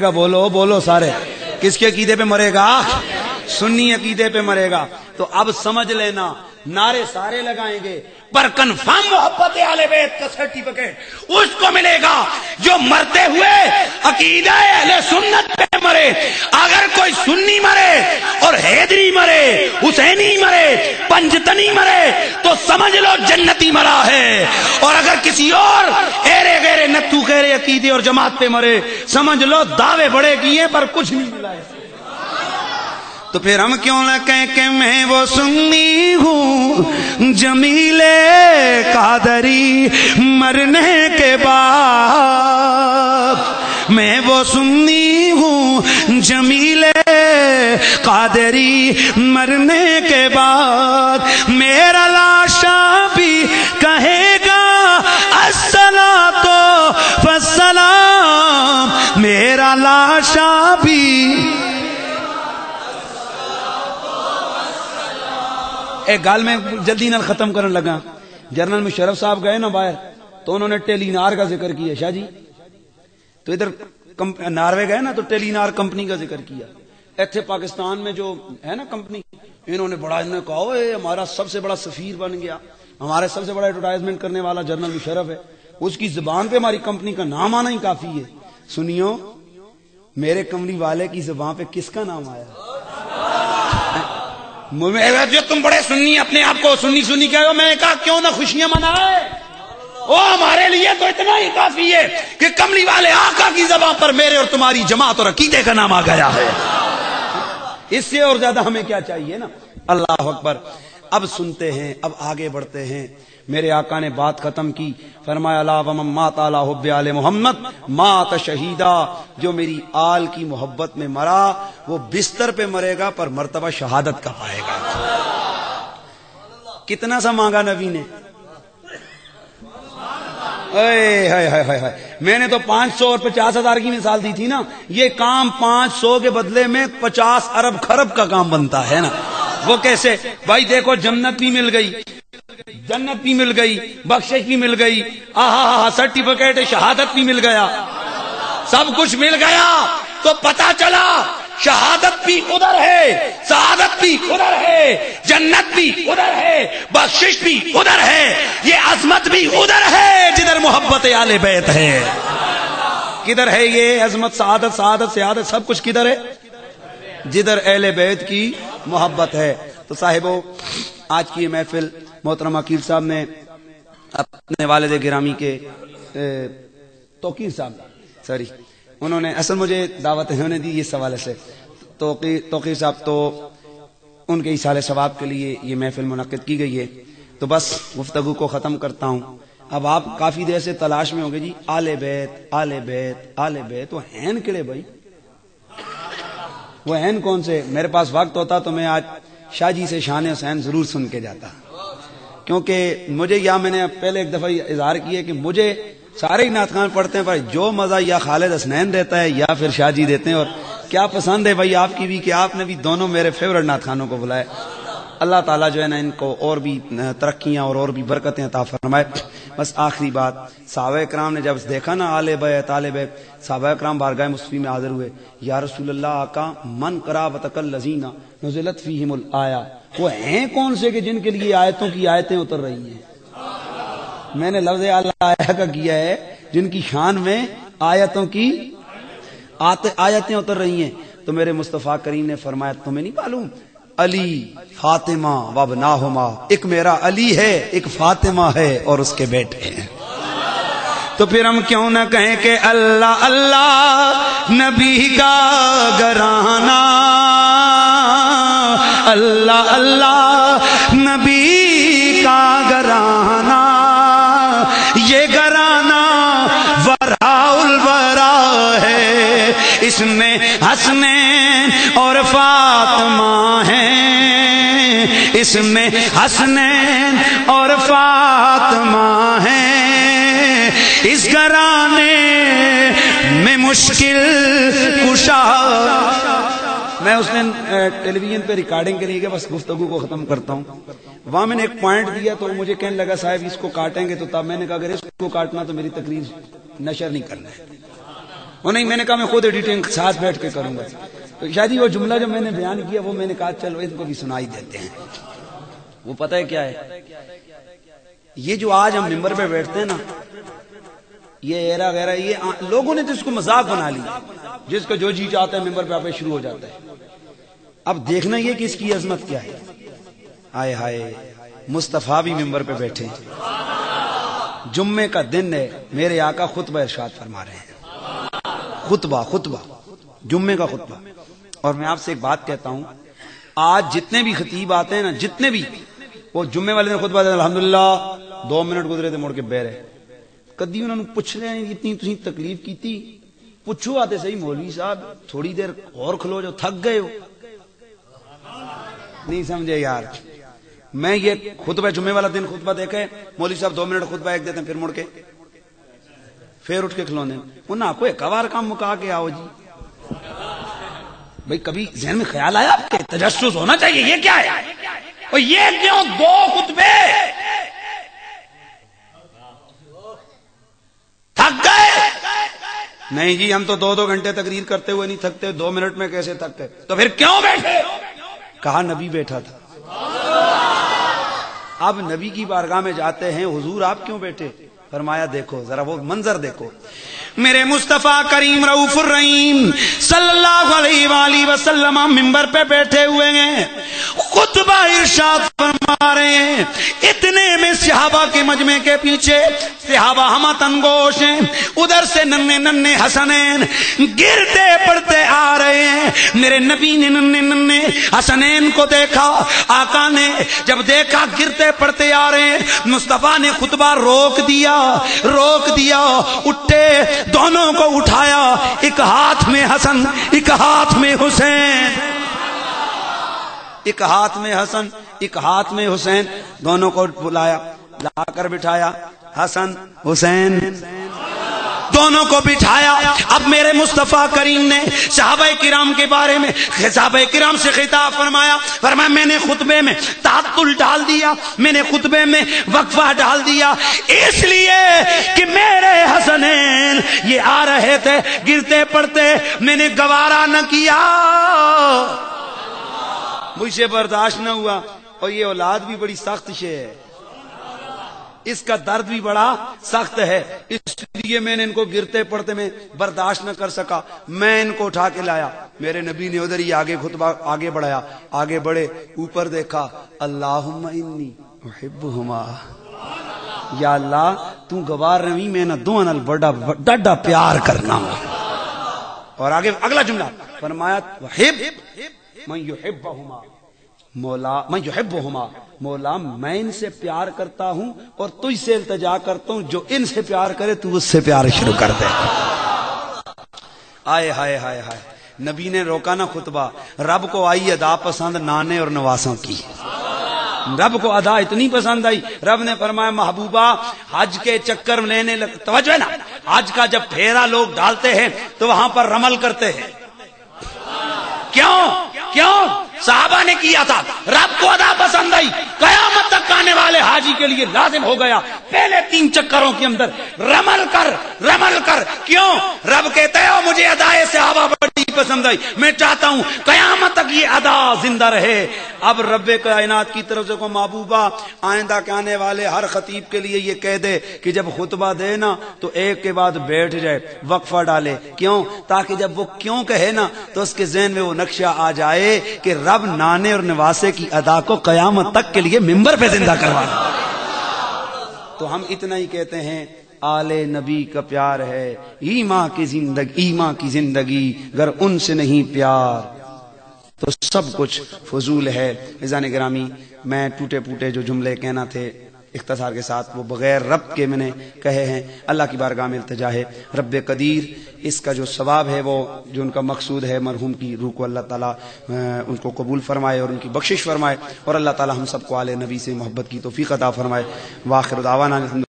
گا؟ بولو بولو سارے، کس کے عقیدے پہ مرے گا؟ سنی عقیدے پہ مرے گا۔ تو اب سمجھ لینا، نعرے سارے لگائیں گے پر کنفرم محبت اہل بیت کا سرٹیفکیٹ اس کو ملے گا جو مرتے ہوئے عقیدہ اہل سنت پہ مرے۔ اگر کوئی سنی مرے اور حیدری مرے، حسینی مرے، پنجتنی مرے تو سمجھ لو جنتی مرا ہے، اور اگر کسی اور ایرے غیرے نتو غیرے عقیدے اور جماعت پہ مرے سمجھ لو دعوے بڑے کیے پر کچھ نہیں ملا ہے۔ تو پھر ہم کیوں نہ کہیں کہ میں وہ سنی ہوں جمیل قادری مرنے کے بعد، میں وہ سنی ہوں جمیل قادری مرنے کے بعد، میرا لاشا بھی کہے گا الصلاۃ والسلام، میرا لاشا بھی۔ ایک گال میں جلدی نال ختم کرنے لگا، جنرل مشرف صاحب گئے نا باہر تو انہوں نے ٹیلی نار کا ذکر کیا شاہ جی، تو ادھر ناروے گئے نا تو ٹیلی نار کمپنی کا ذکر کیا، ایتھے پاکستان میں جو ہے نا کمپنی، انہوں نے بڑا انہوں نے کہا اے ہمارا سب سے بڑا سفیر بن گیا، ہمارے سب سے بڑا ایڈورٹائزمنٹ کرنے والا جنرل مشرف ہے، اس کی زبان پہ ہماری کمپنی کا نام آنا ہی کافی ہے۔ سنیو، میرے کمپنی والے کی زبان پہ کس کا نام آیا؟ جو تم بڑے سنی اپنے آپ کو سنی سنی کہہ ہو، میں نے کہا کیوں نہ خوشیاں منائے، وہ ہمارے لیے تو اتنا ہی کافی ہے کہ کملی والے آقا کی زبان پر میرے اور تمہاری جماعت اور عقیدے کا نام آ گیا ہے، اس سے اور زیادہ ہمیں کیا چاہیے نا۔ اللہ اکبر۔ اب سنتے ہیں، اب آگے بڑھتے ہیں۔ میرے آقا نے بات ختم کی، فرمایا لا ومن مات علی حب آل محمد مات شہیدا، جو میری آل کی محبت میں مرا وہ بستر پہ مرے گا پر مرتبہ شہادت کا پائے گا۔ کتنا سا مانگا نبی نے؟ میں نے تو 500 اور 50,000 کی مثال دی تھی نا، یہ کام 500 کے بدلے میں 50 ارب خرب کا کام بنتا ہے نا۔ وہ کیسے بھائی؟ دیکھو جنت بھی مل گئی، جنت بھی مل گئی، بخشش بھی مل گئی، آہا سرٹیفکیٹ شہادت بھی مل گیا، سب کچھ مل گیا، تو پتا چلا شہادت بھی ادھر ہے، سعادت بھی ادھر ہے، جنت بھی ادھر ہے، بخشش بھی ادھر ہے، یہ عظمت بھی ادھر ہے جدھر محبت آل بیت ہے۔ کدھر ہے یہ عظمت، سعادت، سعادت سب کچھ کدھر ہے؟ جدھر اہل بیت کی محبت ہے۔ تو صاحبو، آج کی محفل محترم عقیل صاحب نے اپنے والد گرامی کے توقیر صاحب انہوں نے اصل مجھے دعوت انہوں نے دی اس حوالے سے، توقیر صاحب تو ان کے ایصال ثواب کے لیے یہ محفل منعقد کی گئی ہے۔ تو بس گفتگو کو ختم کرتا ہوں۔ اب آپ کافی دیر سے تلاش میں ہوں گے جی آل بیت آل بیت آل بیت، وہ ہیں کڑے بھائی؟ وہ ہیں کون سے؟ میرے پاس وقت ہوتا تو میں آج شاہ جی سے شان حسین ضرور سن کے جاتا، کیونکہ مجھے یا میں نے پہلے ایک دفعہ اظہار کیا کہ مجھے سارے ہی نعت خوان پڑھتے ہیں پر جو مزہ یا خالد حسنین دیتا ہے یا پھر شاہ جی دیتے ہیں، اور کیا پسند ہے بھائی آپ کی بھی کہ آپ نے بھی دونوں میرے فیورٹ نعت خوانوں کو بلائے۔ اللہ تعالیٰ جو ہے نا ان کو اور بھی ترقیاں اور بھی برکتیں عطا فرمائے۔ بس آخری بات، صحابہ کرام نے جب دیکھا نا آل بیت آل بیت، صحابہ کرام بارگاہ مصطفی میں حاضر ہوئے، یا رسول اللہ آقا من قرابتک الذین نزلت فیہم الآیہ، وہ ہیں کون سے کہ جن کے لیے آیتوں کی آیتیں اتر رہی ہیں؟ میں نے لفظ آیہ کا کیا ہے، جن کی شان میں آیتوں کی آیتیں اتر رہی ہیں۔ تو میرے مصطفیٰ کریم نے فرمایا تمہیں نہیں معلوم علی فاطمہ وابناہما، ایک میرا علی ہے، ایک فاطمہ ہے اور اس کے بیٹے ہیں۔ تو پھر ہم کیوں نہ کہیں کہ اللہ اللہ نبی کا گرانا، اللہ اللہ نبی کا گرانا، یہ گرانا ورا الورا ہے، اس میں حسنین اور فاطمہ ہیں، اس میں حسنین اور فاطمہ ہیں، اس گرانے میں مشکل کشا۔ میں اس نے ٹیلی ویژن پہ ریکارڈنگ کے لیے کہ بس گفتگو کو ختم کرتا ہوں، وہاں میں نے ایک پوائنٹ دیا تو مجھے کہنے لگا صاحب اس کو کاٹیں گے، تو تب میں نے کہا اگر اس کو کاٹنا تو میری تقریر نشر نہیں کرنا ہے، وہ نہیں، میں نے کہا میں خود ایڈیٹنگ ساتھ بیٹھ کے کروں گا. تو شاید وہ جملہ جو میں نے بیان کیا وہ میں نے کہا چلو ان کو بھی سنائی دیتے ہیں. وہ پتہ ہے کیا ہے، یہ جو آج ہم ممبر پہ بیٹھتے ہیں نا، یہ ایرا غیرہ، یہ لوگوں نے تو اس کو مذاق بنا لیا، جس کا جو جی چاہتا ہے ممبر پہ آپے شروع ہو جاتا ہے. اب دیکھنا یہ کہ اس کی عظمت کیا ہے. آئے ہائے، مصطفیٰ بھی ممبر پہ بیٹھے، جمعے کا دن ہے، میرے آقا خطبہ ارشاد فرما رہے ہیں. خطبہ جمعے کا خطبہ. اور میں آپ سے ایک بات کہتا ہوں، آج جتنے بھی خطیب آتے ہیں نا، جتنے بھی، وہ جمعے والے دن خطبہ دے الحمدللہ 2 منٹ گزرے تھے مڑ کے بہ رہے. کدی انہوں نے پوچھ رہے ہیں اتنی تھی تکلیف کی تھی؟ پوچھو آتے صحیح مولوی صاحب تھوڑی دیر اور کھلو جو تھک گئے ہو. نہیں سمجھے یار. میں یہ خطبہ جمعے والا دن خطبہ دیکھے، مولوی صاحب 2 منٹ خطبہ ایک دیتے ہیں، پھر مڑ کے پھر اٹھ کے کھلونے. انہوں نے کوئی کوار کام مکا کے آؤ جی. بھئی کبھی ذہن میں خیال آیا کہ تجسس ہونا چاہیے؟ یہ کیا ہے اور یہ کیوں 2 خطبے؟ تھک گئے؟ نہیں جی ہم تو 2 گھنٹے تقریر کرتے ہوئے نہیں تھکتے، 2 منٹ میں کیسے تھک گئے؟ تو پھر کیوں بیٹھے؟ کہا نبی بیٹھا تھا. اب نبی کی بارگاہ میں جاتے ہیں، حضور آپ کیوں بیٹھے؟ فرمایا دیکھو ذرا وہ منظر دیکھو، میرے مصطفیٰ کریم رؤوف الرحیم صلی اللہ علیہ وآلہ وسلم ممبر پہ بیٹھے ہوئے ہیں، خطبہ ارشاد فرما رہے ہیں. اتنے میں صحابہ کے مجمع کے پیچھے صحابہ ہم تنگوش ہیں، ادھر سے ننھے ننھے حسنین گرتے پڑتے آ رہے ہیں. میرے نبی نے ننھے ننھے حسنین کو دیکھا، آقا نے جب دیکھا گرتے پڑتے آ رہے ہیں، مصطفیٰ نے خطبہ روک دیا، اٹھے، دونوں کو اٹھایا، ایک ہاتھ میں حسن ایک ہاتھ میں حسین، ایک ہاتھ میں حسن ایک ہاتھ میں حسین، دونوں کو بلایا، لا کر بٹھایا، حسن حسین دونوں کو بٹھایا. اب میرے مصطفیٰ کریم نے صحابہ کرام کے بارے میں صحابہ کرام سے خطاب فرمایا میں نے خطبے میں تعطل ڈال دیا، میں نے خطبے میں وقفہ ڈال دیا، اس لیے کہ میرے حسنین یہ آ رہے تھے گرتے پڑتے، میں نے گوارا نہ کیا، مجھ سے برداشت نہ ہوا. اور یہ اولاد بھی بڑی سخت شے ہے، اس کا درد بھی بڑا سخت ہے، اس لیے میں نے ان کو گرتے پڑتے میں برداشت نہ کر سکا، میں ان کو اٹھا کے لایا. میرے نبی نے ادھر ہی آگے خطبہ آگے بڑھایا، آگے بڑھے، اوپر دیکھا، اللہم انی احبہما، یا اللہ تو گوار روی میں نہ دو نال بڑا ڈاڈا پیار کرنا. اور آگے اگلا جملہ فرمایا وحب من یحبہما، مولا میں یحبہما، مولا میں ان سے پیار کرتا ہوں اور تجھ سے التجا کرتا ہوں، جو ان سے پیار کرے تو اس سے پیار شروع کر دے. آئے ہائے ہائے ہائے. نبی نے روکا نہ خطبہ. رب کو آئی ادا پسند نانے اور نواسوں کی، رب کو ادا اتنی پسند آئی، رب نے فرمایا محبوبہ حج کے چکر لینے توجہ ہے نا، حج کا جب پھیرا لوگ ڈالتے ہیں تو وہاں پر رمل کرتے ہیں. کیوں صحابہ نے کیا تھا، رب کو ادا پسند آئی، قیامت تک آنے والے حاجی کے لیے لازم ہو گیا پہلے 3 چکروں کے اندر رمل کر. کیوں؟ رب کہتے ہو مجھے ادائے صحابہ بڑی پسند آئی، میں چاہتا ہوں قیامت تک یہ ادا زندہ رہے. اب رب کائنات کی طرف سے کو محبوبہ آئندہ کے آنے والے ہر خطیب کے لیے یہ کہہ دے کہ جب خطبہ دے نا تو ایک کے بعد بیٹھ جائے، وقفہ ڈالے. کیوں؟ تاکہ جب وہ کیوں کہے نا تو اس کے ذہن میں وہ نقشہ آ جائے کہ رب نانے اور نواسے کی ادا کو قیامت تک کے لیے ممبر پہ زندہ کروانا. تو ہم اتنا ہی کہتے ہیں آل نبی کا پیار ہے، ایمان کی زندگی گر ان سے نہیں پیار تو سب کچھ فضول ہے. عزیزان گرامی، میں ٹوٹے پوٹے جو جملے کہنا تھے اختصار کے ساتھ وہ بغیر رب کے میں نے کہے ہیں. اللہ کی بارگاہ میں التجا ہے رب قدیر اس کا جو ثواب ہے وہ جو ان کا مقصود ہے مرحوم کی روح کو اللہ تعالیٰ ان کو قبول فرمائے اور ان کی بخشش فرمائے، اور اللہ تعالیٰ ہم سب کو آل نبی سے محبت کی توفیق عطا فرمائے. واخر دعوانا